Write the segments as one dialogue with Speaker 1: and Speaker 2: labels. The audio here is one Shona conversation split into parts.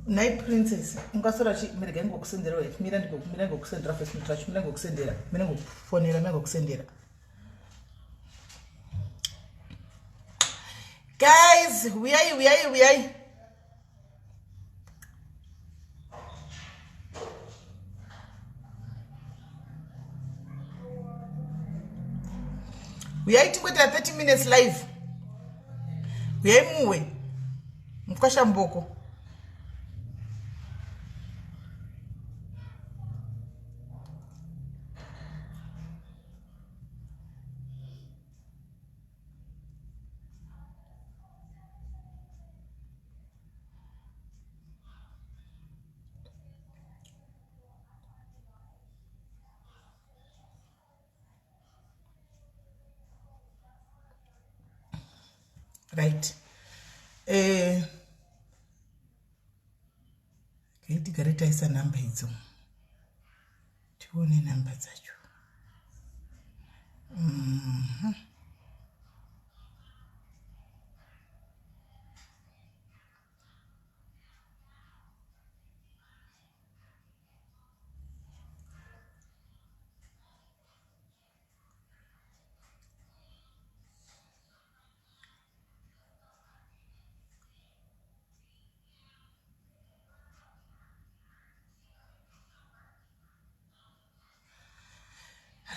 Speaker 1: Night princess ungasora chi mirega ngokusendera wetu mira ngokusendera first mutrash mira ngokusendera mina ngokufonera mina ngokusendera guys uyai tingoita 30 minutes live uyai muwe mukasha mboko right tigare taisa namba idzo tione namba dzacho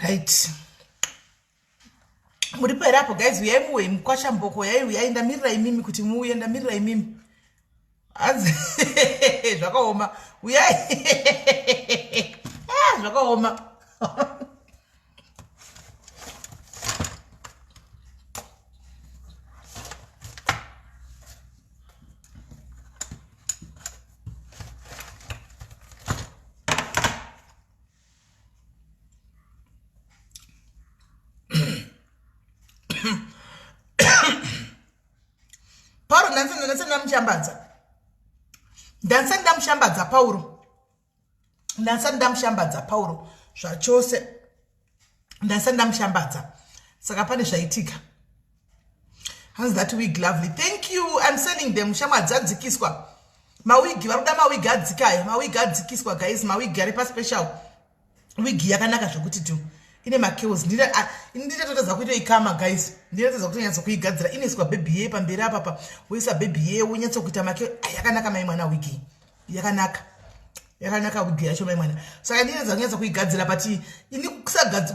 Speaker 1: right muri perapo guys uyai muwe mkwasha mboko uyai ndamirira imimi kuti muuye ndamirira imimi azi zvakaoma uyai zvakaoma Pauro ndamusambadza Pauro zvachose ndamusambadza saka pane zvaitika. How's that wig lovely? Thank you. I'm selling them. Shama dzadzikiswa mawigi varuda mawigi adzikayo mawigi adzikiswa guys mawigi ari pa special wigi yakanaka zvokuti tu ine makills ndinototadza kuito ikama guys ndinotadza kuti nyatso kuigadzira ineswa baby ye pamberi apa woisa baby ye unyatso kuita makills yakanaka mai mwana wigi yakanaka wigi yacho mai mwana saka ndinotadza kunyatso kuigadzira pati ini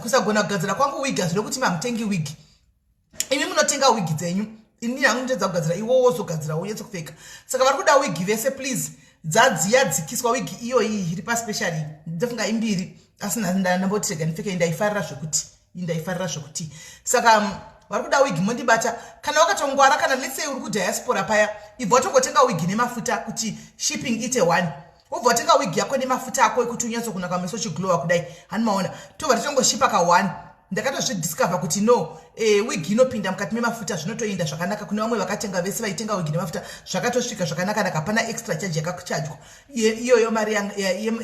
Speaker 1: kusagona kugadzira kwangu wigi azvino kuti mamutengi wigi imi munotenga wigi dzenyu ini hangu ndinotadza kugadzira iwo wozogadzira unyatso kupfeka saka vari kuda wigi vese please dzadzikiswa wigi iyo iyi iri pa special ndofunga imbiri asina ndamboti rega ndipfeke indaifarira zvokuti saka vari kuda wigi mondibata kana wakatongwara kana let's say uri kudiaspora paya ibva watongotenga wigi nemafuta kuti shipping ite 1 ubva watenga wigi yako nemafuta ako ekuti unyatsokunaka meso chiglowa kudai hanimaona tobva titongoshipa ka 1 ndakatozvidiscover kuti no wigi inopinda mukati memafuta zvinotoenda zvakanaka kune vamwe vakatenga vese vaitenga wigi nemafuta zvakatosvika zvakanaka hapana extra charge yakakuchajwa iyoyo mari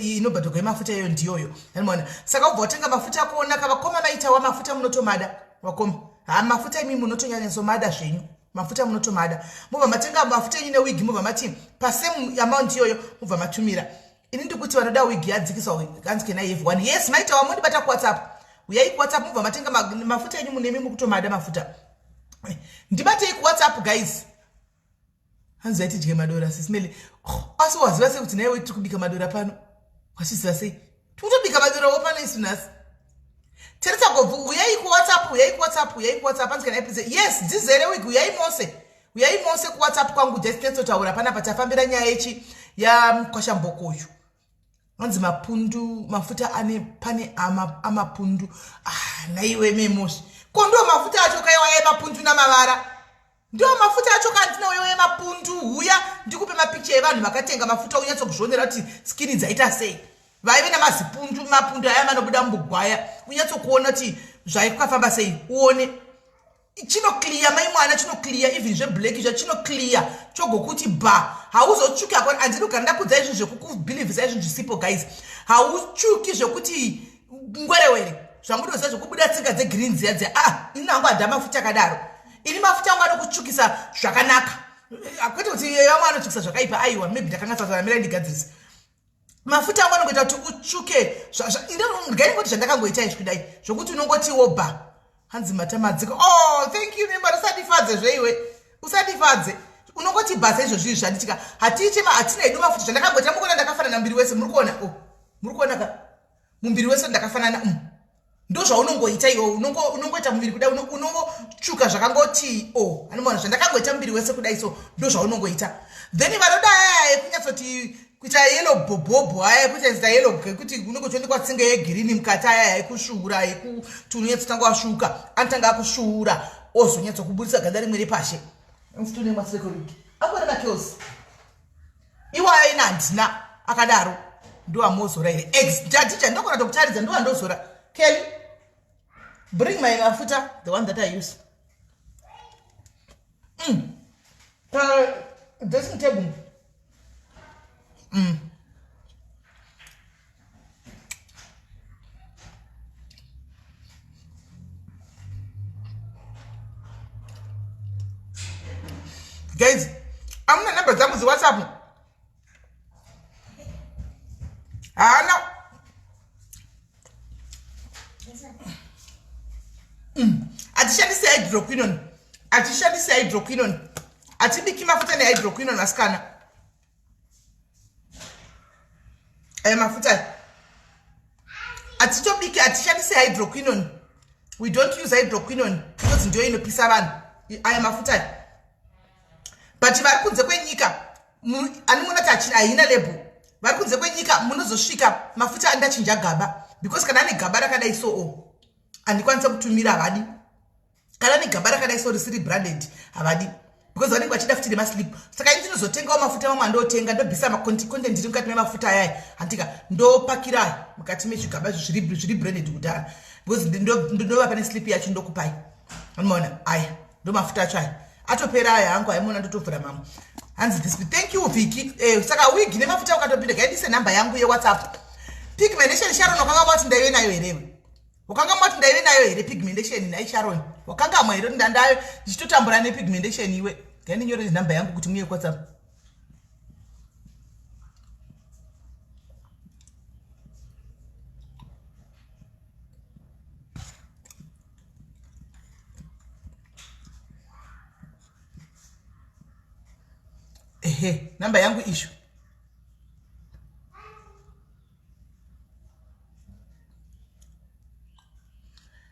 Speaker 1: inobhadhogwa yemafuta iyoyo ndiyoyo hanimaona saka ubva watenga mafuta akuonaka vakoma maitawa mafuta munotomada vakoma mafuta imi munotonyanyasomada zvenyu mafuta munotomada mubva matenga mafuta enyu newigi mubva mati pasame amount iyoyo mubva matumira ini ndikuti vanoda wigi yadzikiswa kanzi can I have one yes maitawa mondibata kuwhatsapp uyai kuwhatsapp mubva matenga mafuta enyu munemi mukutomada mafuta ndibatei kuwhatsapp guys hanzi tidye madora sisimeli asi waziva sei kuti naiwe tiri kubika madora pano wasiziva sei tikutobika madorawo pano isunasi teresa gobvu uyai kuwhatsapp hanzi kana ipise yes dzizere wigi uyai mose kuwhatsapp kwangu destinetsotaura pana patafambira nyaya yechi yakwashambokoyu hanzi mapundu mafuta pane amapundu naiwe memoshi ko ndo mafuta acho kaiwa emapundu namavara ndo mafuta acho kandinowewe mapundu huya ndikupe mapicture evanhu vakatenga mafuta unyatso kuzvionera kuti skini dzaita sei vaive namazipundu mapundu aya manobuda mubugwaya unyatso kuona kuti zvaikafamba sei uone chinoclear mai mwana chinoclear even zveblack zvachinoclear chogokuti ba hauzotsvuki akoni andinogara ndakudza izvo zvekukubhilivhisa izvo zvisipo guys hautsvuki zvekuti ngwerewere zvangunoziva zvekubuda tsinga dzegreen dziya dziya ini hangu hadha mafuta akadaro ini mafuta angu anokutsvukisa zvakanaka akwete kuti vamwe anotsvukisa zvakaipa aiwa maybe ndakanga tsazaramira ndigadzirisa mafuta angu anongoita kuti utsvuke ngaingoti zvandakangoita izvi kudai zvokuti unongotiwo bha hanzi matamadziko oh thank you member usadifadze zveiwe usadifadze unongoti bhasa izvozvizvi zvanditika hatina idu mafuta zvandakangoita mukona ndakafanana mumbiri wese muri kuona ka mumbiri wese ndakafanana ndo zvaunongoita iwo unongoita mumbiri kudai unongotsvuka zvakangoti anomona zvandakangoita mumbiri wese kudai so ndo zvaunongoita then vanoda aya kunyatsoti kuita yellow bobobo aya kuita zita yellow kuti unongotoonekwa tsinga yegirini mukati aya yekusvuura yekuti unonyatsotanga wasvuka anotanga akusvuura ozonyatsokuburisa ganda rimwe repashi mfutune masekoriki akona makills iwayo ina handina akadaro ndo amozora ire ndaticha ndokona tokutaridza ndo andozora Kelly bring my mafuta the one that I use dressing table guys amuna number zangu zi WhatsApp no atishandise hydroquinone atibiki mafuta nehydroquinone asikana mafuta atitobiki atishandise hydroquinone we don't use hydroquinone because ndio inopisa vanhu aya mafuta but vari kunze kwenyika animona kuti haina label vari kunze kwenyika munozosvika mafuta andachinja gaba because kana ane gaba rakadai so handikwanisa kutumira havadi kana ane gaba rakadai so risiri branded havadi because vanenge vachida futi nemaslip saka ini ndinozotengawo mafuta mamwe andotenga ndobvisa macontent iri mukati memafuta ayaya handika ndopakira mukati mezvigaba zviri branded kudhara because ndinova pane slip yacho ndokupai anomaona aya ndo mafuta acho aya atopera aya hangu aimona ndotovhura mamwe hanzi this thank you Viki saka wig nemafuta ukatopinda gaidise namba yangu yeWhatsApp pigmentation Sharon wakanga mwati ndaive nayo here wakanga mwati ndaive nayo here pigmentation nai Sharon wakanga mwairo ndandayo ndichitotambura nepigmentation iwe gaininyore namba yangu kuti muye WhatsApp namba yangu ishu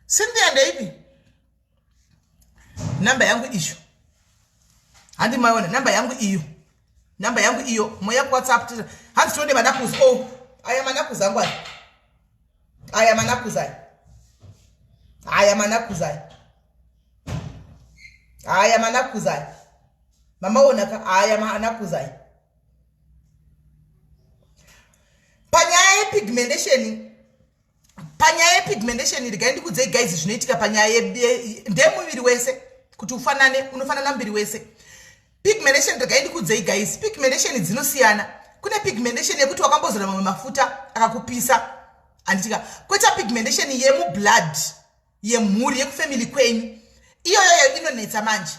Speaker 1: Cynthia ndeipi namba yangu ishu handi maona namba yangu iyo moya ku WhatsApp handi tode manakuza aya manakuza angu aya manakuza mama onaka aya manakuzai panyaya pigmentation rigaindi kudzei guys zvinoitika panyaya ndemuviri wese kuti unofanana muviri wese pigmentation rigaindi kudzei guys pigmentation dzinosiyana kune pigmentation yekuti wakambozora mamwe mafuta akakupisa anditika kweta pigmentation yemublood yemhuri yekufamily kwenyu iyoyo inonetsa manje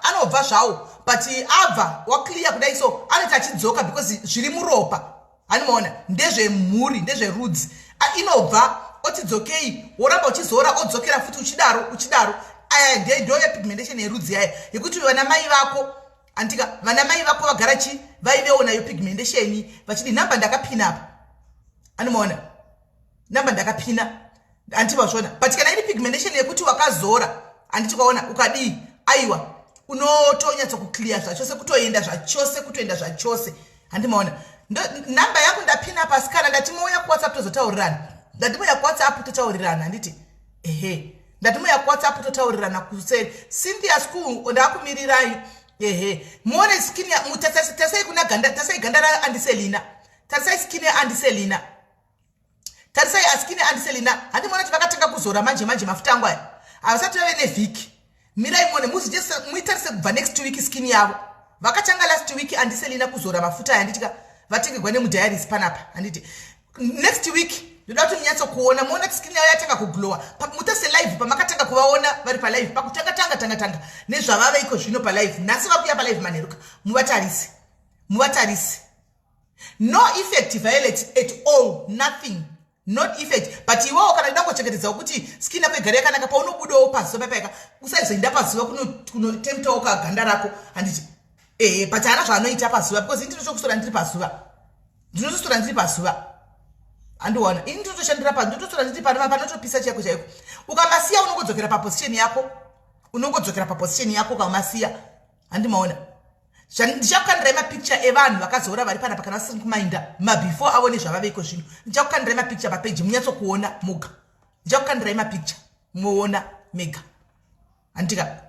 Speaker 1: anobva zvawo but abva waclear kudai so anoti achidzoka because zviri muropa animaona ndezvemhuri ndezverudzi inobva otidzokei woramba uchizora odzokera futi uchidaro aya ndo yepigmentation yerudzi yaya yekuti vana mai vako andika vana mai vako vagara chi vaivewo nayo pigmentation vachidi namba ndakapina apa animaona namba ndakapina andivazvona but kana iri pigmentation yekuti wakazora anditi kwaona ukadii aiwa unotonyatsa kuclear zvachose kutoenda zvachose handimaona namba yangu ndapina pasi kana ndatimouya kuWhatsApp tozotaurirana ndatimuya kuWhatsApp totaurirana handiti ndatimuya kuWhatsApp totaurirana kuseri Cynthia school ndakumirirai muone skin tasai kuna ganda tasai ganda ra Andiselina tasai skin ya Andiselina tasai skin ya Andiselina handimaona kuti vakatanga kuzora manje mafuta angu aya avasati vave nevhiki mirai muone muitarise kubva next week skin yavo vakatanga last week Andiselina kuzora mafuta aya handitika vatengegwa nemudiaries panapa handiti next week ndoda kuti munyatso kuona muona skin yayo yatanga kuglowa mutarise live pamakatanga kuvaona vari palive pakutanga nezvavava iko zvino palive. Nhasi vakuya palive manheruka, muvatarisi. No effect violate at all, nothing, not effect. But iwewo kana ndangochengetedzawo kuti skin yako igare yakanaka, paunobudawo pazuva papaika usaizoenda pazuva kunotemptawo kaganda rako handiti but haana zvaanoita pazuva, because ini ndinotokusora ndiri pazuva andiwana ini ndotoshandira ndotosora ndiri panotopisa chaiko chaiko. Ukamasiya unongodzokera paposition yako ukamasiya handimaona. Ndichakukandirai mapicture evanhu vakazora vari panapa kana vasiri kumainda mabefore avone zvavaveiko zvino. Ndichakukandirai mapicture papeji munyatsokuona muga. Ndichakukandirai mapicture muona mega handika.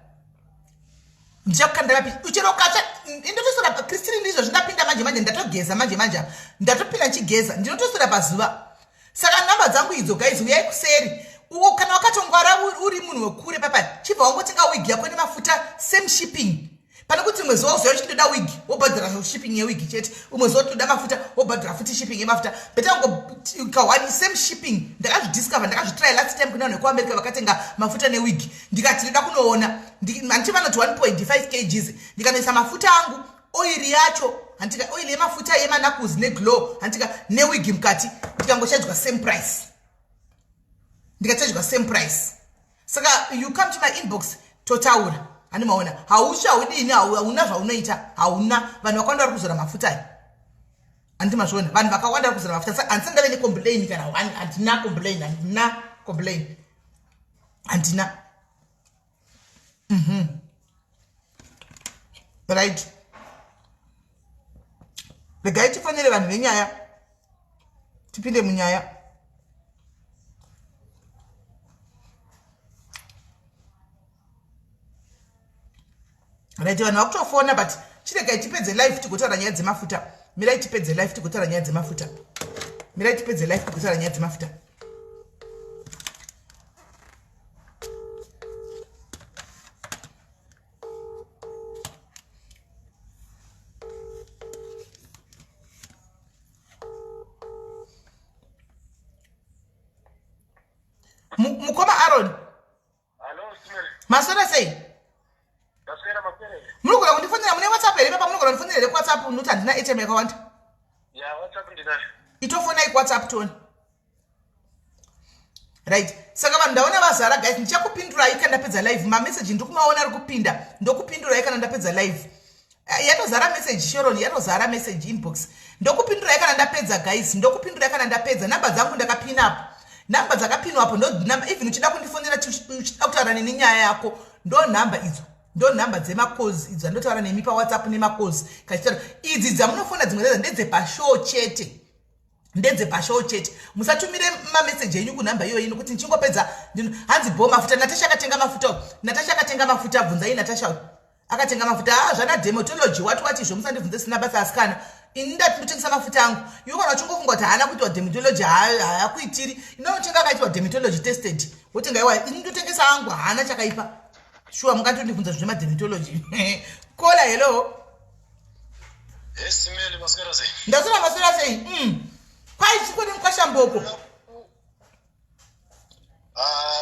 Speaker 1: Ndichakukandirai mapicture uchero katsva indotosora Christine ndizvo zvindapinda manje ndatogeza manje ndatopinda nchigeza ndinotosora pazuva. Saka nhamba dzangu idzo guys, uyai kuseri uwo kana wakatongwara uri munhu wekure papa chibva wangotenga wig yako nemafuta same shipping. Pane kuti umwe zuva uzoya uchitoda wig wobhadhara shipping yewigi chete, umwe zuva utoda mafuta wobhadhara futi shipping yemafuta. Beta ngokawani same shipping. Ndakazvidiscover, ndakazvitry last time kuna vanhu vekuAmerica vakatenga mafuta newig. Ndikati ndida kunoona handiti vanoti 1.5 kgs ndikanoisa mafuta angu, oil yacho handika, oil yemafuta yemanakus neglow handika newig mukati, ndikangochajwa same price. Ndikachajwa same price. Saka you come to my inbox totaura handimaona haushaudini hauna zvaunoita hauna. Vanhu vakawanda vari kuzora mafuta handimazviona, vanhu vakawanda vari kuzora mafuta. Saka handisangave necomplain kana one, handina complain handina right. Regai tifonere vanhu venyaya tipinde munyaya. Right, vanhu vakutofona but chiregai tipedze live tigotaura nyaya dzemafuta. Mirai tipedze live tigotaura nyaya dzemafuta. Mukoma Aaron.
Speaker 2: Hello, Smith.
Speaker 1: Masora sei? Munogona kundifonera mune WhatsApp here papa, munogona kundifonera here WhatsApp noti handina ATM yakawanda.
Speaker 2: Yeah, WhatsApp ndinayo.
Speaker 1: Itofonai WhatsApp toni. Right. Saka vanhu ndaona vazara guys, ndichakupindurai kana ndapedza live. Mamessage ndikumaona ari kupinda. Ndokupindurai kana ndapedza live. Yatozara message Sharon, yatozara message inbox. Ndokupindurai kana ndapedza guys, ndokupindurai kana ndapedza. Namba dzangu ndakapina hapo. Namba dzakapinwa hapo ndo namba, even uchida kundifonera uchida kutaura neni nyaya yako ndo namba idzo. Ndo namba dzemacalls idzo ndotaura nemi pa WhatsApp nemacalls. Kachitara idzi dzamunofona dzimwe dzadzo ndedze pashow chete. Musatumire mamessage yenyu kunamba iyoyi nokuti nchingopedza hanzi bo mafuta Natasha akatenga mafuta bvunzai Natasha akatenga mafuta zvana dermatology wati izvo musandibvunze sina basa asikana. Ini ndatotengesa mafuta angu. Iwe kana uchingofunga kuti haana kuitwa dermatology hakuitiri. Inotenga akaitwa dermatology tested. Wotenga iwa ini ndotengesa angu haana chakaipa. Sure mukatondibvunza zvema dermatology. Kola hello.
Speaker 2: Yes, Simeli maswera sei.
Speaker 1: Ndasura maswera sei. Kwai chikoni mukashamboko.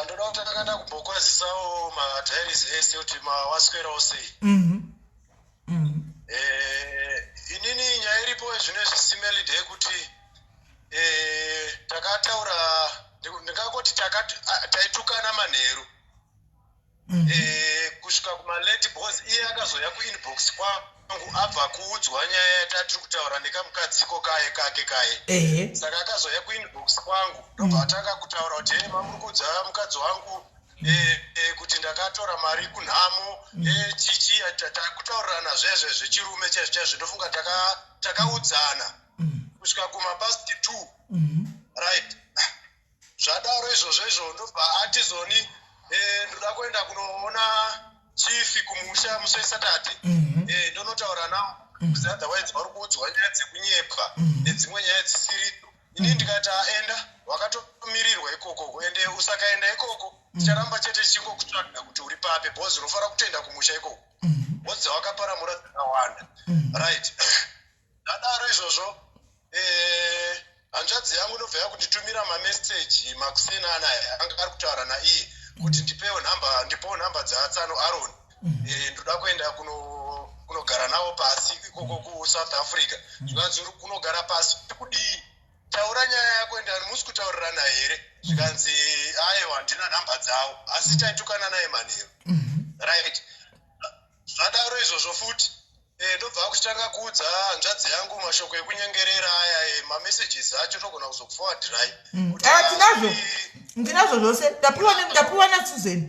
Speaker 2: Ndoda kuti takanda kumbokwazisao madiaries ese kuti mawaswerawo sei. Inini nyaya iripo zvino Simeli ndeyekuti takataura ndingangoti taitukana manheru. Kusvika kumalate boss iye akazoya kuinbox kwangu abva kuudzwa nyaya yatiri kutaura nekamukadziko kaye. Saka akazoya kuinbox kwangu ndobva atanga kutaura kuti mamuri kudza mukadzi wangu kuti ndakatora mari kunhamo chichi takutaurirana zvezve zvechirume chaizvo ndofunga takaudzana kusvika kumapast 2 right. Zvadaro izvozvo ndobva atizoni ndoda kuenda kunoona chifi kumusha musi weSaturday. Ndonotaura navo kuti otherwise vari kuudzwa nyaya dzekunyepa nedzimwe nyaya dzisiridzo. Ini ndikati aenda wakatomirirwa ikoko ende usakaenda ikoko ticharamba chete chingokutsvaga kuti uri pape bhozi unofanira kutoenda kumusha ikoko. Bhozi dzawakaparamura dzakawanda right. Ndadaro izvozvo hanzvadzi yangu ndobva yakunditumira mameseji makuseni anaya anga ari kutaura naiye kuti ndipewo namba dzatsano Aaron ndoda kuenda kunogara nawo pasi ikoko kuSouth Africa zvikanzi kunogara pasi kudii taura nyaya yako ende musi kutaurirana here zvikanzi aiwa ndina namba dzawo asi taitukana naye manheru right zvadaro izvozvo futi ndobva kuchitanga kuudza hanzvadzi yangu mashoko ekunyengerera aya mamessages acho togona kuzokuforwadirai
Speaker 1: ndinazvo zvose ndapiwa naSusan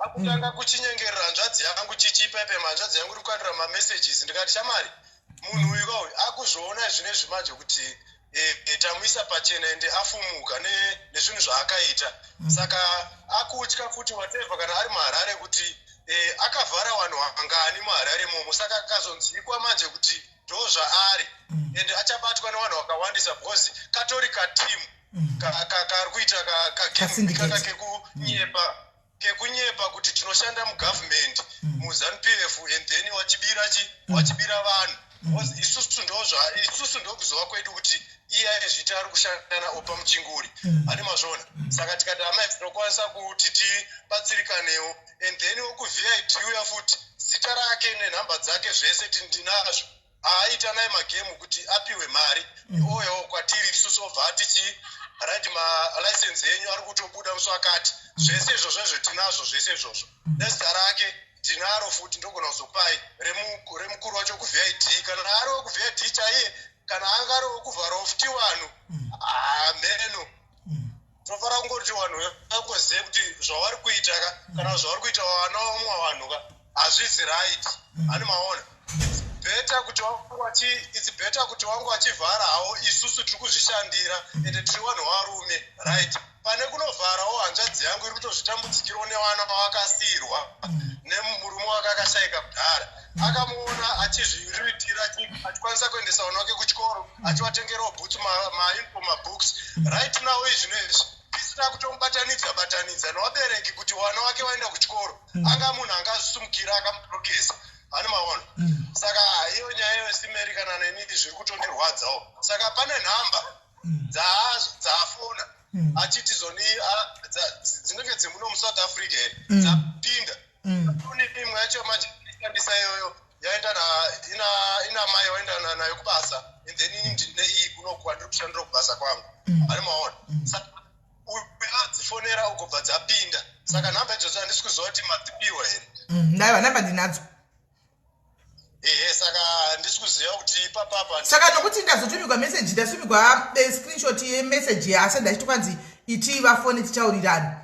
Speaker 2: akutanga kuchinyengerera hanzvadzi yangu chichipepe hanzvadzi yangu iri kuandira mamessages ndikati shamari munhu uyu kauyu akuzviona zvinezvi manje kuti tamuisa pachena ende afumuka nezvinhu zvaakaita saka akutya futi whatever kana ari muHarare kuti akavhara vanhu vangani muHarare momo saka akazonzwikwa manje kuti ndo zvaari ende achabatwa nevanhu vakawandisa because katori katimu kari kuita kekunyepa kuti tinoshanda mugovernment muZANU-PF and then wachibira vanhu isusu ndokuzova kwedu kuti iye zvita ari kushanda nao pamuchinguri ani mazvona saka tikati amai tinokwanisa kuti tibatsirikanewo and then wokuvhit uya futi zita rake nenhamba dzake zvese tindinazvo aaita naye magemu kuti apiwe mari oyo kwatiri isusu obva tichiride malicense yenyu ari kutobuda muswakati zvese izvozvo tinazvo zvese izvozvo nezita rake tinaro futi ndogona kuzopai remukuru wacho kuvhit kana ari wokuvhit chaiye kana anga ari wokuvhara ofuti vanhu ameno tofara kungoti vanhu vakozive kuti zvavari kuita kana zvavari kuita vana vamwe vanhu hazvisi right ani maona it's better kuti wangu vachivhara hawo isusu tiri kuzvishandira ende tiri vanhu varume right pane kunovharawo hanzvadzi yangu iri kutozvitambudzikirawo nevana vavakasiyirwa nemurume wake akashayika kudhara akamuona achizviriritira achikwanisa kuendesa vanhu vake kuchikoro achivatengerawo bhutsu mainfo mabooks right now izvinezvi isina kutomubatanidza nevabereki kuti vana vake vaenda kuchikoro anga munhu angazvisumukira akamuprokesa ani maona saka iyo nyaya yesimeri kana neni zviri kutondirwadzawo saka pane nhamba dzaafona achiti zoni dzinenge dzimuno muSouth Africa dzapinda kune imwe yacho manje ishandisa iyoyo yaenda ina mai waenda nayo kubasa and then ini ndine iyi kunokuwa ndiri kushandira kubasa kwangu ani maona saka adzifonera ukobva dzapinda saka nhamba idzodzo handisi kuziva kuti madzipiwa here
Speaker 1: ndaiva nhamba ndinadzo
Speaker 2: saka handisi kuziva kuti ipapapa
Speaker 1: saka nokuti ndazotumigwa meseji ndatumigwa screenshot yemeseji asi ndachiti kwanzi iti vafone tichaurirana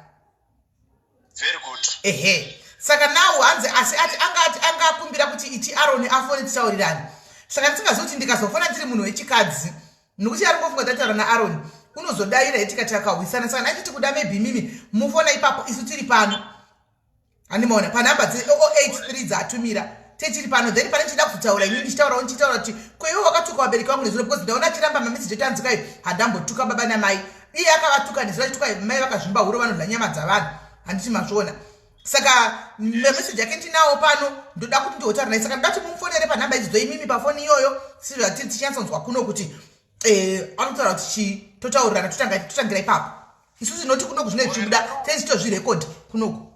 Speaker 2: very good
Speaker 1: saka nawo hanzi asi ati angakumbira kuti iti Aaron afone tichaurirana saka ndisingazoti ndikazofona tiri munhu wechikadzi nokuti ari ngofunga tataura naAaron unozodaira etikati akawisana saka ndachiti kuda maybe mimi mufona ipapo isu tiri pano handimaona panhamba dze083 dzatumira techiri pano then pane chida kutaura inini ndichitaura ndichitaura kuti kweivo vakatuka vabereki vangu nezuro because ndaona chiramba mameseji etanzi kai hadambotuka baba namai iye akavatuka nezuro achituka mai vakazvimba huro vanodla nyama dzavanhu handiti mazvona saka mameseji ake ndinawo pano ndoda kuti ndihotaura naye saka ndati mumufonere panhamba idzidzo imimi pafoni iyoyo sizvatiri tichanyatsonzwa kuno kuti anotaura kuti totaurirana totangira ipapo isusu tinoti kunoku zvine zvichibuda teichitozvirekodhi kunoku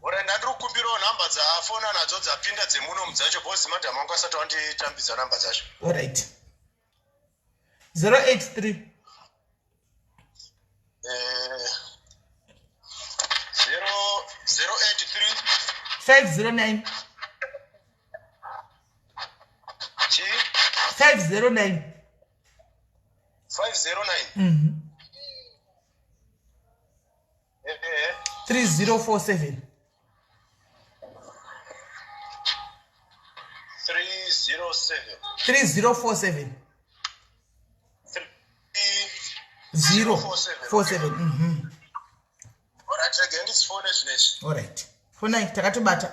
Speaker 2: orenda ndiri kukumbirawo nhamba dzafona nadzo dzapinda dzemuno mudzacho bhozi madhamu angu asati wanditambidza nhamba dzacho
Speaker 1: alright 083 509 509 3047 3047 047
Speaker 2: alright again this phone is
Speaker 1: alright phone takatobata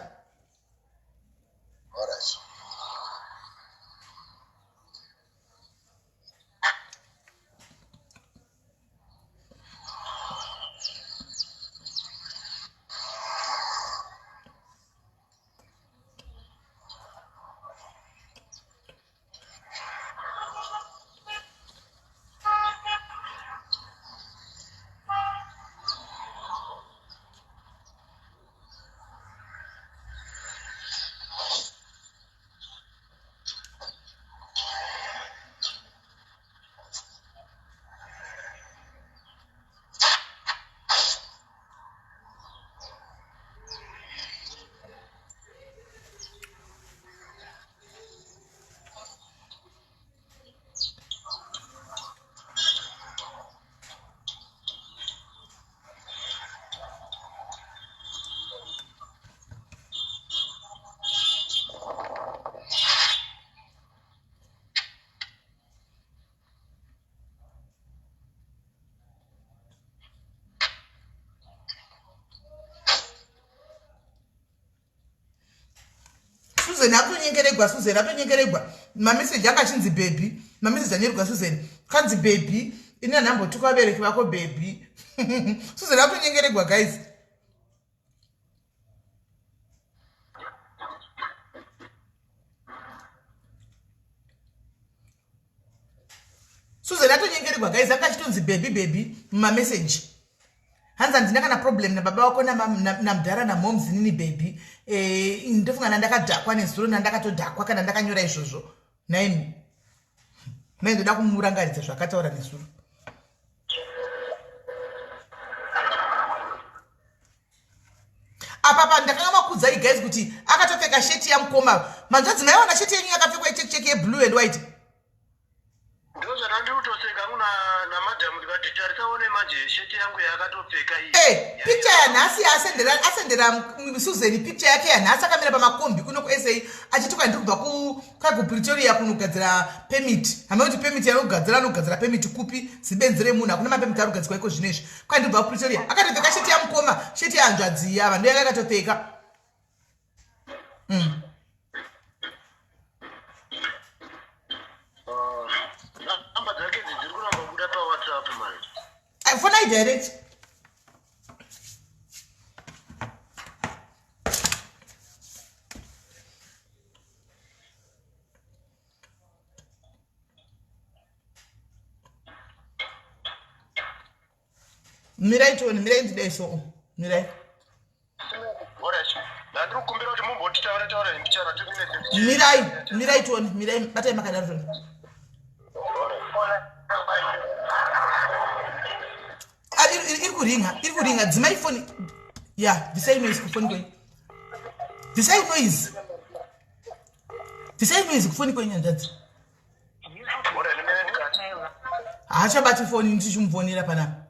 Speaker 2: alright
Speaker 1: Susan atonyengeregwa Susan atonyengeregwa mamessage akachinzi baby mamessage anyeregwa Susan kanzi baby ina nhambo tukwabereki vako baby Susan atonyengeregwa guys Susan atonyengeregwa guys akachitonzi baby mamessage hanza ndina kana problem na baba wako na mdara na moms nini baby ndofunga ndakadhakwa nezuro ndakatodhakwa kana ndakanyora izvozvo naimi ndoda kumurangaridza zvakataura nezuro apa ndakanga makudzai guys kuti akatopfeka sheti yamukoma manzvadzi maiona sheti yenyu yakapfekwa cheki yeblue and white picture yanhasi asendera Susan picture yake yanhasi akamira pamakombi kuno kuSA achituka ndiri kubva kuPretoria kunogadzira permit hama kuti permit anogadzira permit kupi zibenzere munhu hakuna mapemit arikugadzirwa iko zvinezvi kwai ndiri kubva kuPretoria akatopfeka sheti yamukoma sheti yahanzvadzi yava ndo yanga akatopfeka fonai direct mirai toni mirai ndidai so mirai mirai toni mirai batai makadaro toni iri kuringa dzimai foni ya bvisai noise kufoni kwenyu bvisai noise kufoni kwenyu hanzvadzi haachabati foni ndichimufonera panapa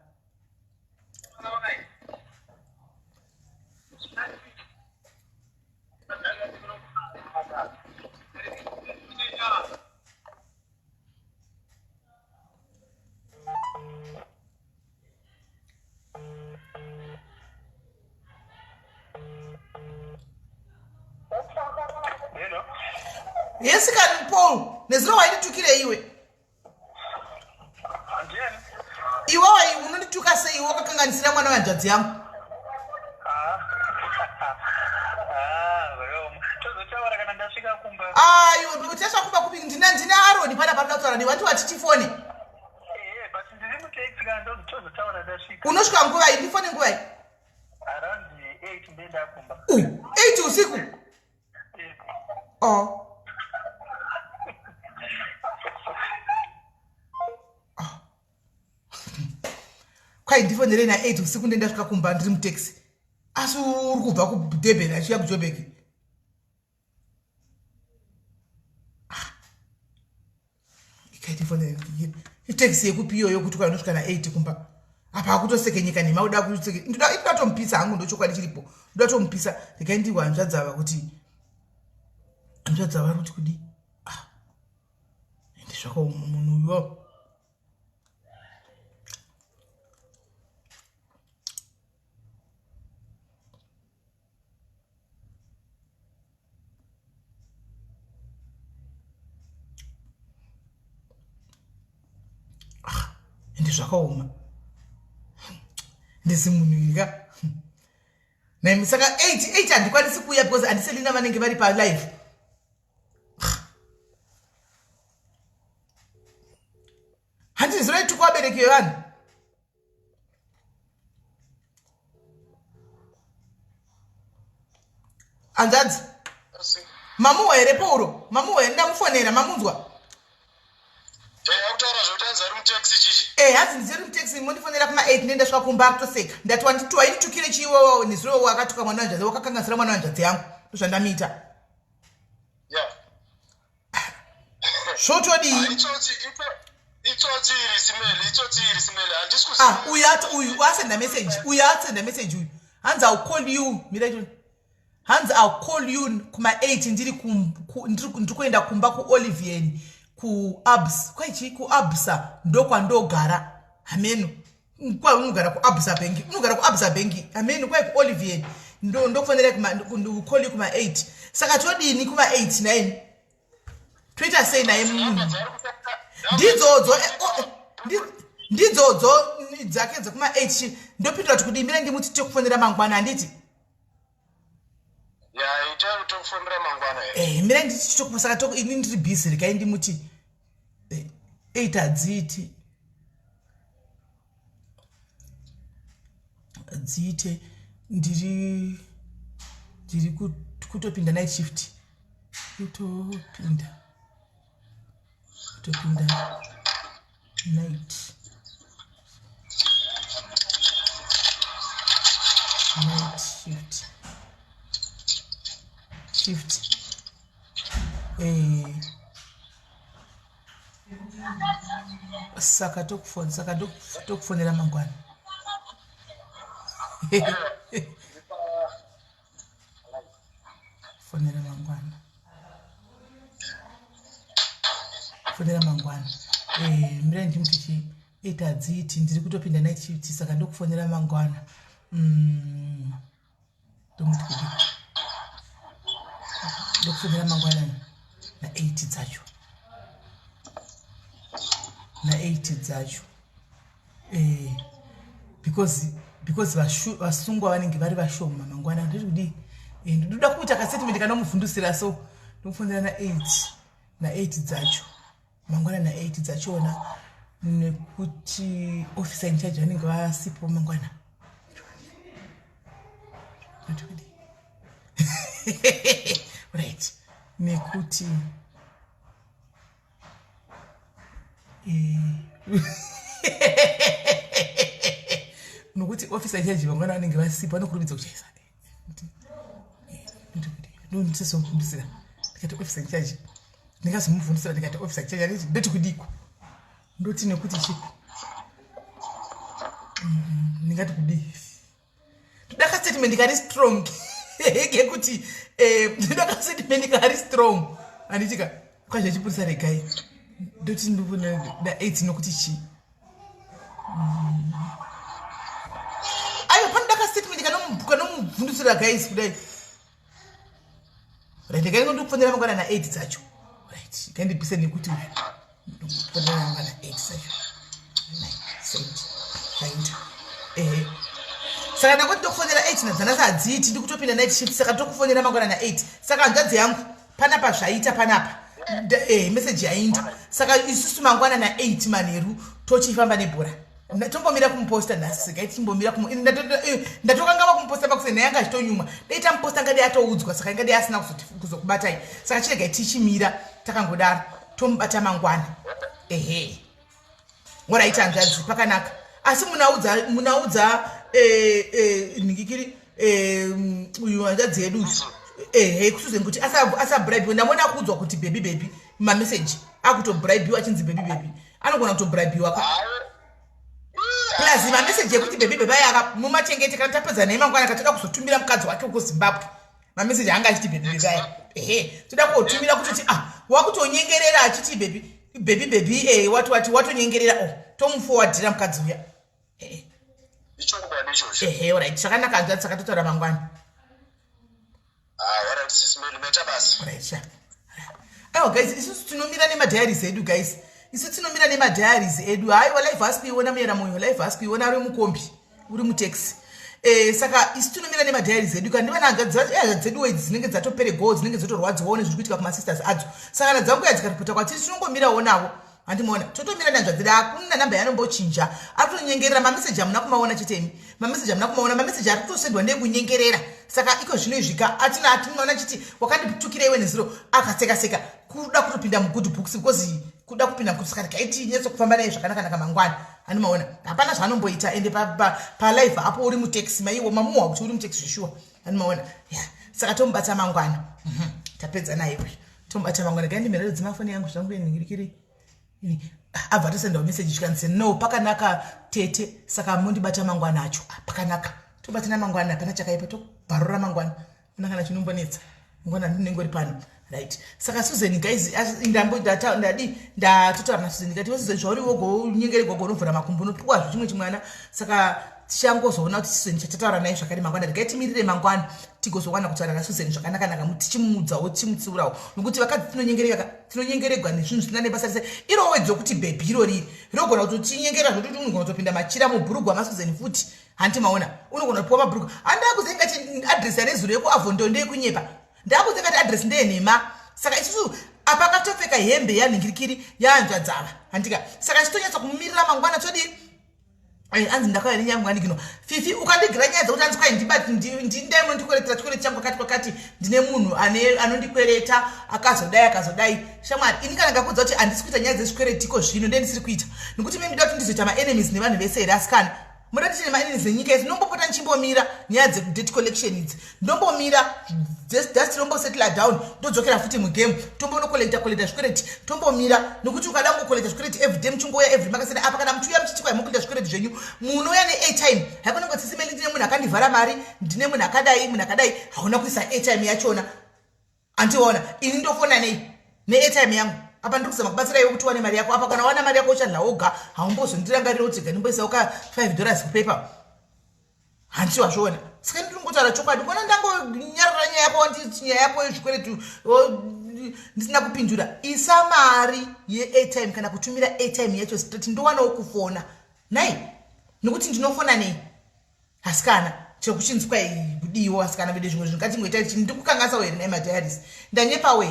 Speaker 1: Yes, can Paul. There's no way to kill you. You are you to say you walk and see one of the young. You just talk about cooking Dinaro, the Panapanator, and you want to watch Tiffany. Unoshka go I different way. Around the 8 to 6. Oh. Kwai ndifonere na 8 usiku ndendasvika kumba ndiri mutaxi asi uri kubva kuDurban achiya kuJoburg ikaitifonere itaxi yekupi iyoyo kuti kwanosvika na 8 kumba apa akutosekenyika nema uda kuseke ndoda tompisa hangu ndochokwadi chiripo ndoda tompisa ndikaindiwa hanzvadzava kuti kudi ndizvako munhu uyo ndizvakaoma ndizimunhuika naimi saka 8 handikwanisi kuuya because handiselina vanenge vari palive handizinoitukwa vabereki vevanhu hanzvadzi mamuwa here Pauro mamuwa here ndamufonera mamunzwa hanzi ndiziri mutaxi mondifonera kuma8 ndendasvika kumba akutoseka ndati wainitukire chiiwowo nezuro wakatuka mwana wanzvadzi wakakanganisira mwana wanzvadzi yangu ndozvandamiita zvotodii uyu asenda message uyu hanzi I'll call you hanzi I'll call you kuma 8 ndiri kuenda kumba kuOlivian kuAbs kwaichi kuAbsa ndokwandogara hameno kwa unogara kuAbsa bank hameno kwa kuOlivian ndokufanira kukoli kuma 8 saka todini kuma 8 9 toita sei naye ndidzodzo dzake dzekuma 8 ndopindura kuti mire ndimuti tikufonera mangwana handiti
Speaker 2: tokufonera mangwana
Speaker 1: mire nditi saka ini ndiri bhizi rekai ndimuti 8 hadziiti dziite ndiri kutopinda night shift kutopinda night shift saka tokufonera mangwana fonera mangwana mira ndimuti 8 hadziiti ndiri kutopinda night shift saka ndokufonera mangwana ndomuti kuti ndokufonera mangwana na 8 dzacho because vasungwa vanenge vari vashoma mangwana ndiri kudi ndoda kuita kasettlement kanomuvhundusira so ndokufonera na 8 dzacho mangwana na 8 dzachona nekuti officer in charge vanenge vasipo mangwana right nekuti nokuti officer in charge vangwana vanenge vasipo vanokurumidza kuchaisa ndondisesomufundisira ndikati officer in charge ndingazomufundisira ndikati officer in charge aniti ndoti kudiko ndoti nekuti chi ndingati kudi ndodaka statement kari strong ngekuti ndodaka statement kari strong anditika kwazva chipurisa regai ndoti ndopona na 8 nokuti chi ayo panodaka statement kanomuvhundusira guys kudai right kai ndokufonera mangwana na 8 dzacho right kaindipise nekuti ndokufonera mangwana 8 dzacho saka nakuti ndokufonera 8 nadzana sadziiti ndikutopinda night shift saka ndokufonera mangwana na 8 saka hanzvadzi yangu panapa zvaita panapa message yainda saka isusu mangwana na 8 manheru tochifamba nebhora tombomira kumuposta nhasi saka timbomira ndatokangava kumuposta pakuse nayanga achitonyumwa daita muposta ngadi atoudzwa saka ingadi asina kuzokubatai saka chiregai tichimira takangodaro tomubata mangwana oraita hanzvadzi pakanaka asi munaudza nikikiri uyu hanzvadzi yedu kusuze kuti asabraibiwa ndamona akuudzwa kuti baby mameseji akutobraibiwa achinzi baby anogona kutobraibiwa plus mameseji ekuti baby aya mumachengete kana tapedza naye mangwana katoda kuzotumira mukadzi wake uko Zimbabwe mameseji anga achiti baby aya toda kuotumira kutoti wakutonyengerera achiti baby watonyengerera tomuforwardira mukadzi uya right zvakanaka hanzvadzi saka totaura mangwana aiwa guys isusu tinomira nemadiaries edu guys isusu tinomira nemadiaries edu haiwa live hasi kuiona muyera moyo live hasi kuiona uri mukombi uri mutaxi saka isu tinomira nemadiaries edu kandi vana hanzvadzi dzedu wedzi dzinenge dzatopere go dzinenge dzotorwadzawo nezviri kuitika kumasisters adzo saka na dzangu yadzikatipota kwatiri tinongomirawo navo handimaona totomira nanzvadzi hakuna namba yanombochinja ari kutonyengerera mameseji amuna kumaona chetemi mameseji amuna kumaona mameseji ari kutosendwa nekunyengerera saka iko zvino izvika atinoona chiti wakanditukira iwe neziro akasekaseka kuda kutopinda mugood books because kuda kupinda mugood saka kaiti nyetso kufamba naye zvakanaka nakamanngwana handimaona hapana zvaanomboita ende palive apo uri mutaxi maiwo mamuwa kuti uri mutaxi zveshuwa handimaona saka tomubata mangwana tapedza naye tomubata mangwana gaindimherero dzimafoni yangu zvangu yenhingirikiri abva tosendawo meseji zvikanzi no pakanaka tete saka mundibata mangwana acho pakanaka tobatana mangwana hapana chakaipa tobharura mangwana una kana chinombonetsa mangwana ndinenge uri pano right saka Susan guys ndatotaura naSusan ndikati Susan zvauri wogo unyengererwa unovhura makumbo unopiwa zvimwe chimwana saka tichangozona kuti Susan chatataura naye zvakare mangwana regai timirire mangwana tigozowana kutaura naSusan zvakanaka tichimudzawo tichimutsiurawo nokuti vakadzi tinonyengeregwa nezvinhu zvisina nebasa rese iro wedzo kuti bhebhi irori rinogona kuti tinyengera zvokuti unogona kutopinda machira mubhurugwa maSusan futi hanti maona unogona kupiwa mabhurugwa handakuzenga kuti adresi yarezuro yekuavhondo ndeyekunyepa ndakuzenga kuti adresi ndeyenhema saka isusu apa katopfeka hembe yanhingirikiri yaanzvadzava handika saka chitonyatsa kumumirira mangwana todii anzi ndakauya nenyamwani kino Fifi ukandigira nyaya dzokuti anzi kwai ndibati ndindai munondikweretera chikwere changu kwakati ndine munhu anondikwereta akazodai shamwari ini kana ndakudza kuti handisi kuita nyaya dzezvikweretiko zvino ndendisiri kuita nokuti mimi ndida kuti ndizoita maenemies nevanhu vese here asikana muda tichine maenemies nenyika idzi ndombopota ndichimbomira nyaya dzedebt collection idzi ndombomira just nombosettle down ndodzokera futi mugame tombonokolekta zvikwereti tombomira nokuti ukada kungokolekta zvikwereti everyday muchingouya every makasina apa kana muchiuya muchitikwa mukuita zvikwereti zvenyu munouya neairtime haikonongotsisimeli ndine munhu akandivhara mari ndine munhu akadai hauna kuisa airtime yachona antiona ini ndofona neairtime yangu apa ndiri kuzama kubatsira iwe kuti wane mari yako apa kana wana mari yako uchadla woga haumbozondirangarira kuti ndimboisawo ka $5 kupepa handiwazviona saka ndiringotaura chokwadi kona ndangonyarara nyaya yako yezvikweretu ndisina kupindura isa mari yeairtime kana kutumira airtime yacho straight ndowanawo kufona nai nokuti ndinofona nei asikana chero kuchinzwa kudiwo asikana vedu zvimwe zvinhu ngatingoita chini ndikukangasawo here nemadhiaries ndanyepawo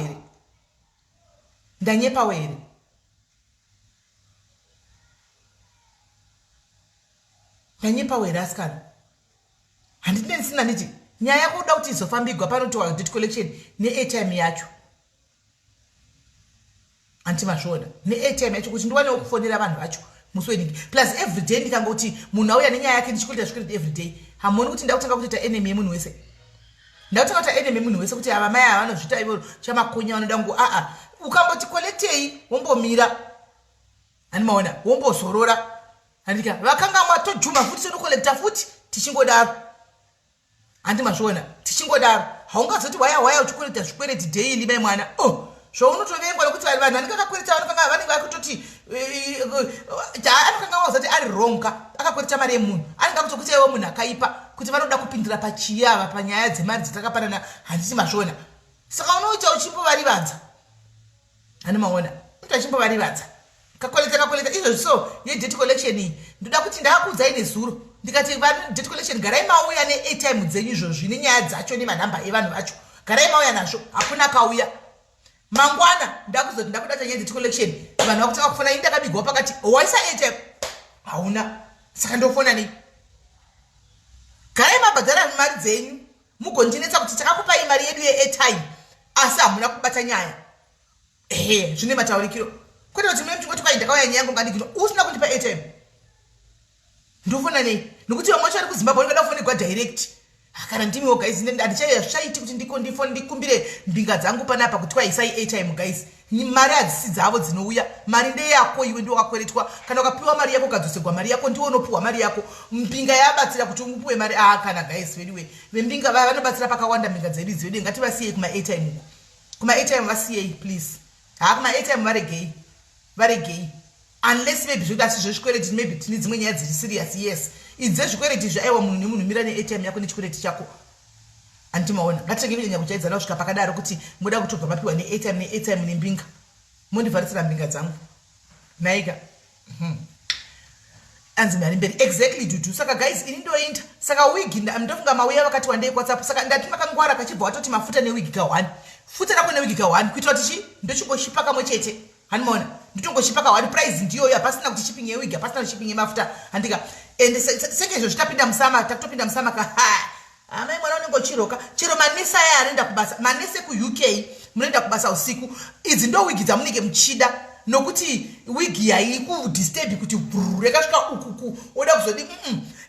Speaker 1: here asikana handine ndisina nditi nyaya yako uda kuti izofambigwa panotiwa debt collection neairtime yacho antimazviona neairtime yacho kuti ndiwanewo kufonera vanhu vacho musi weningi plus everyday ndikangoti munhu auya nenyaya yake ndichikuita zvikwereti everyday hamuoni kuti ndakutanga kutoita enemy yemunhu wese kuti ava mai ava vanozvita ivo chamakonya vanoda ngu ukamboti kolektei wombomira handimaona wombozorora handika vakanga matojuma futi sonokolekta futi tichingodaro handimazviona tichingodaro haungazoti waya uchikolekta zvikwereti daily mai mwana zvaunotovengwa nokuti vanhu vanenge akakwereta vanokanga vanenge vakutoti anokanga wazati ari ronga akakwereta mari yemunhu anenge akutokutaiwo munhu akaipa kuti vanoda kupindira pachiyava panyaya dzemari dzatakapanana handisi mazviona saka unoita uchimbovarivadza handimaona unoita uchimbovarivadza kakolekta izvozvi so yedebt collection iyi ndoda kuti ndakakuudzai nezuro ndikati debt collection garai mauya neairtime dzenyu izvozvi nenyaya dzacho nemanhamba evanhu vacho garai mauya nazvo hakuna kauya mangwana ndakuzoti ndakuda tanyaya debt collection vanhu vakutanga kufona ini ndakabigwa pakati waisa airtime hauna saka ndofona nei garai mabhadhara mari dzenyu mugondinetsa kuti takakupai mari yedu yeairtime asi hamuna kubata nyaya zvine mataurikiro kwete kuti mune mtingoti kwai ndakauya nyaya yangu ngandikino usina kundipa airtime ndofona nei nokuti vamwe vacho vari kuzimbabwe ndingada kufonegwa direct kana ndimiwo guys handichaiti kuti ndikumbire mbinga dzangu panapa kuti kwaisai airtime guys mari hadzisi dzavo dzinouya mari ndeyako iwe ndiwo wakakweretwa kana ukapiwa mari yako ukadzosegwa mari yako ndiwo unopiwa mari yako mbinga yabatsira kuti upuwe mari kana guys vediwe vembinga vanobatsira pakawanda mbinga dzedu idzi vediwe ngativasiyei kuma airtime vasiyei please kuma airtime varegei unless maybe zvoda sizvezvikwereti maybe tine dzimwe nyaya dziri serious yes idze zvikwereti zvaaiwa munhu nemunhu mira neairtime yako nechikwereti chako handimaona ngatitenge kunyanya kuchaidzana kusvika pakadaro kuti muda kutobva mapiwa neairtime nembinga mondivharisira mbinga dzangu naika anzi mari mberi exactly dudu saka guys ini ndoinda saka wigi ndofunga mauya vakati wandei WhatsApp saka ndati makangwara kachibva watoti mafuta newigi ka1 futa rako newigi ka1 kuitira kuti chi ndochingoshipa kamwe chete handimaona nditongoshipa ka1 price ndiyoyo hapasina kuti shipping yewigi hapasina shipping yemafuta handika ende senge izvo zvitapinda musama takutopinda musama amai mwana unengochiroka chero manesi aya anoenda kubasa manesi ekuuk munoenda kubasa usiku idzi ndo wigi dzamunenge muchida nokuti wigi yaikudisturb kuti yakasvika ukuku oda kuzodi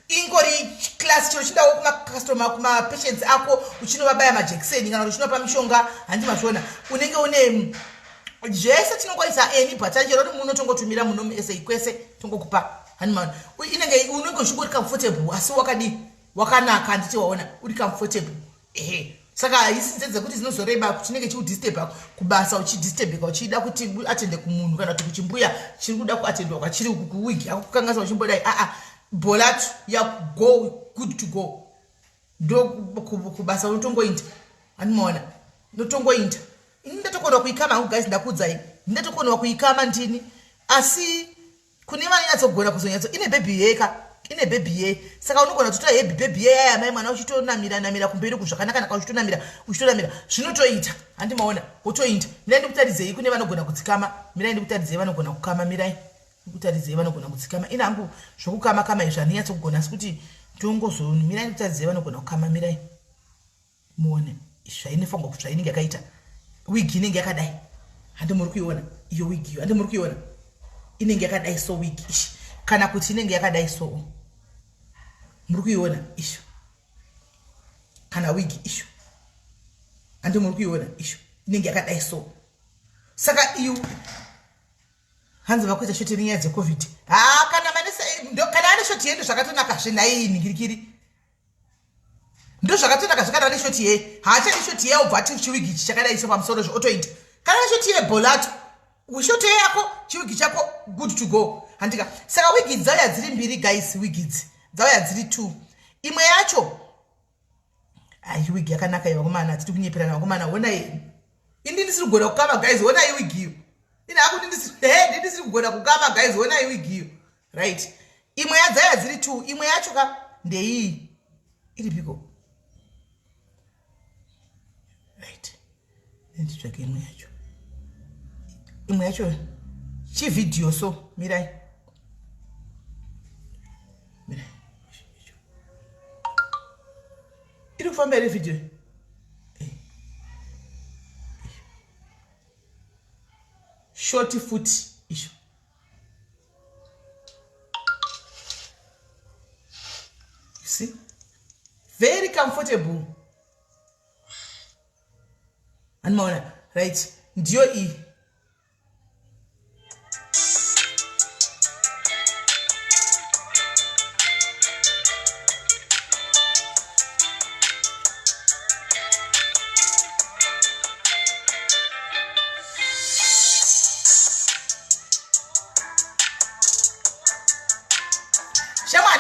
Speaker 1: ingori class chero chindawo kumakastoma kumapatients ako uchinovabaya majekiseni kana kuti uchinopa mishonga handimazviona unenge une zvese tinongoisa eni bhatachero kuti munotongotumira muno esei kwese tongokupa handimaona inenge unenge uchingori comfortable asi wakanaka handiti waona uri comfortable saka haisi dzedze kuti zinozoreba chinenge chiudisturba kubasa uchidisturbika uchida kuti atende kumunhu kana kuti kuchimbuya chiri kuda kuatendwa kwachiri kuwigi akukanganisa uchimbodai bolatu ya go good to go ndo kubasa unotongoinda animaona notongoinda ini ndatokona kuikama hangu guys ndakudzai ndatokona kuikama ndini asi kune vana yatsogona kuzonyatso ine baby yeka ine baby ye saka unogona kutotora hebi baby ye yaya mai mwana uchitonamira kumberi kuzvakanaka naka uchitonamira zvinotoita handimaona wotoinda mirai ndikutaridzei kune vanogona kutsikama mirai ndikutaridzei vanogona kukama mirai ndikutaridzei vanogona kutsikama ina hangu zvokukama kama izvi handiyatsogona asi kuti tongozoni mirai ndikutaridzei vanogona kukama mirai muone zvainefangwa kuti zvainenge yakaita wigi inenge yakadai handimuri kuiona iyo wigi iyo handimuri kuiona inenge yakadai so wigi ishi kana kuti inenge yakadai so muri kuiona isho kana wigi isho handimuri kuiona isho inenge yakadai so saka iyo hanzi vakuita shoti rinyaya dzecovid kana kana ane shoti yendo zvakatonaka zvenai ningirikiri ndo zvakatonaka zvakadai ane shoti ye haachadi shoti ye ubva ati chiwigi ichi chakadai so pamusoro zvotoita kana ane shoti ye bolato shoti yako chiwigi chako good to go handika saka wigi dzauya dziri mbiri guys wigi dzauya dziri 2 imwe yacho ai wigi yakanaka iwa komana tiri kunyeperana vakomana ona ini ndisiri kugona kukama guys ona wigi iyo ina aku ndisiri kugona kukama guys ona wigi iyo right imwe yadzauya dziri 2 imwe yacho ka ndeiyi iri piko right nditsvake imwe yacho chividhiyo so mirai iri kufamba iri vhidhiyo short foot isho you see very comfortable animaona right ndiyo iyi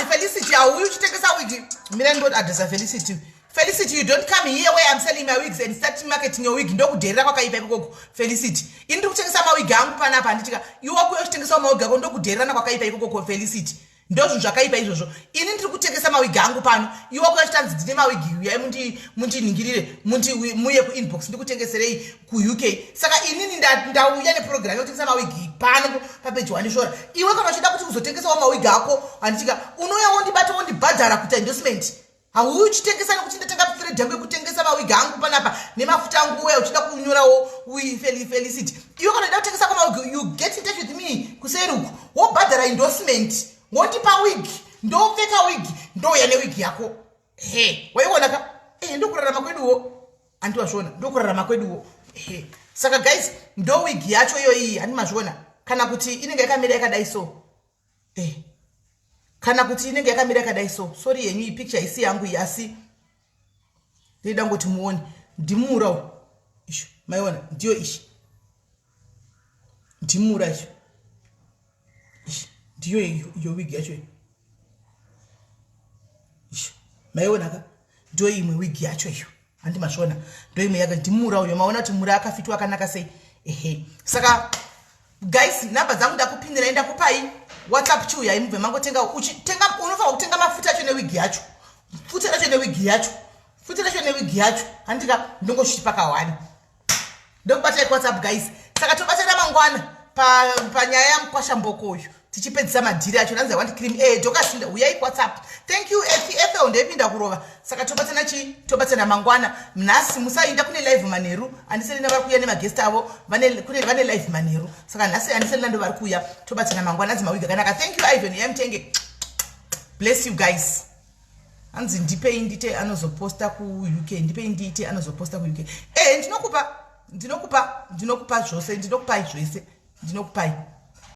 Speaker 1: Felicity, will you take us out with you? Milan don't address Felicity. Felicity, you don't come here where I'm selling my wigs and start marketing your wig. Don't dare go Felicity. Into take some wig gang pan up and you are going to take some more go don't dare go Felicity. Ndozo zvakaipa izvozvo ini ndiri kutengesa mawigi angu pano iwe kwashtanzi ndine mawigi uya mundi ningirire muye kuinbox ndiri kutengeserei kuUK saka inini ndauya neprogram yokutengesa mawigi pano papeji wandishora iwe kana uchida kuti uzotengesawo mawigi ako handitika unouya wondibata wondibhadhara kuita endorsement hauyi uchitengesa nekuti ndatenga freedom yekutengesa mawigi angu panapa nemafuta angu uya uchida kunyorawo Felicity iwe kana uchida kutengesa mawigi you get in touch with me kuseruku wobhadhara endorsement wondipa wigi ndopfeka wigi ndouya newigi yako waiona ka ndokurarama kweduwo andiwazviona ndokurarama kweduwo saka guys ndo wigi yacho iyo iyi handimazviona kana kuti inenge yakamira yakadai so kana kuti inenge yakamira yakadai so sorry yenyu iyi picture isi yangu iyi asi ndida ngoti muone ndimurawo isho maiona ndiyo ishi ndimura isho ndiyo iyo wigi yacho isho maiona ka ndo imwe wigi yacho iyo handimazviona ndo imwe yaka ndimura uyo maona kuti mura akafitwa akanaka sei saka guys namba dzangu ndakupindira ndakupai WhatsApp chiuya imubve mangotenga unofanira kutenga mafuta acho newigi yacho futa racho newigi yacho handika ndongosvipa kawani ndokubatai WhatsApp guys saka tobatana mangwana panyaya yamukwashamboko uyu tichipedzisa madhiri acho nanzi want cream tokasinda uyai WhatsApp thank you FL ndepinda kurova saka tobatsana mangwana nhasi musainda kune live manheru andiselina vari kuuya nemagest avo vane live manheru saka nhasi andiselina ndo vari kuuya tobatsana mangwana anzi mawigi akanaka thank you Ivan yamtenge bless you guys anzi ndipei ndite anozoposta kuUK ndipei ndite anozoposta kuUK ndinokupa zvose ndinokupai zvese ndinokupai